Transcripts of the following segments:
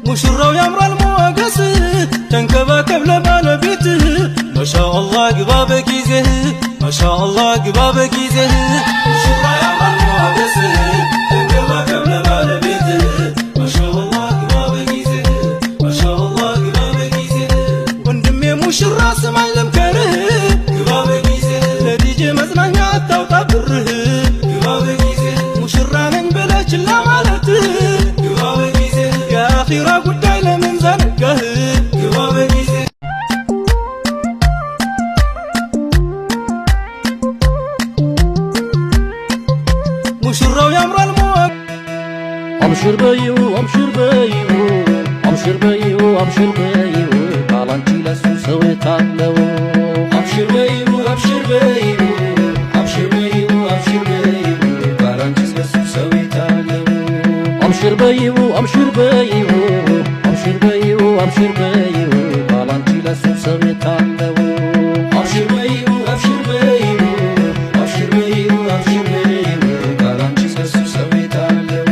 ሙሽራው ያምራል ሞገስ ተንከባከብ ለባለቤትህ ማሻአላህ ግባ በጊዜህ ማሻአላህ ግባ በጊዜህ ሙሽራው ያምራል ሞገስ ተንከባከብ ለባለቤትህ ማሻአላህ ግባ በጊዜህ ማሻአላህ ግባ በጊዜህ ወንድሜ ሙሽራ ስማኝ ልምከርህ ግባ በጊዜህ ለዲጄ መዝናኛ አታውጣ ብርህ ግባ በጊዜህ ሙሽራ ነኝ ብለህ ችላ ማለትህ ግባ በጊዜህ የአኺራ ጉዳይ ለምን ዘነጋህ ግባ በጊዜህ ሙሽራው ያምራል አብሽር በይው አብሽር በይው አብሽር በይው አብሽር በይው ካላንቺ ለሱ ሰው የታለው አብሽር በይው አብሽር በይው አብሽር በይው አብሽር በይው ካላንቺ ለሱ ሰው የታለው አብሽር በይው አብሽር በይው አብሽር በይው አብሽር በይው ካላንቺ ለሱ ሰው የታለው አብሽር በይው አብሽር በይው አብሽር በይው አብሽር በይው ካላንቺ ለሱ ሰው የታለው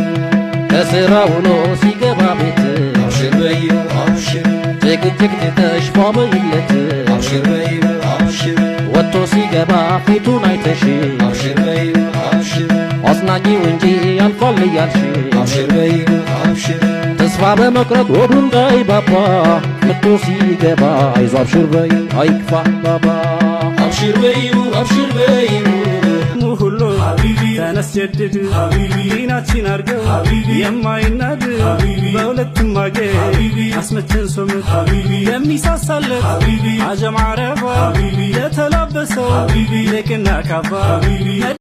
ከስራ ውሎ ሲገባ ቤት አብሽር በይው አብሽር ጭቅጭቅ ትተሽ ፏበይለት አብሽር በይው አብሽር ወጥቶ ሲገባ ፊቱን አይተሽ አብሽር በይው አብሽር አጽናኚው እንጂ ያልፋል እያልሽ አብሽር በይው አብሽር ተስፋ በመቅረት ወዱ እንዳይባባ መጥቶ ሲገባ አይዞ አብሽር በይው አይክፋ ባባ አብሽር በይው አብሽር በይው ሁሉ ተነስ ጀድድ ዲናችን አርገው የማይናድ በሁለቱም አገር አስመትን ሶምት የሚሳሳለት አጀም አረባ የተላበሰው ልቅና ካባ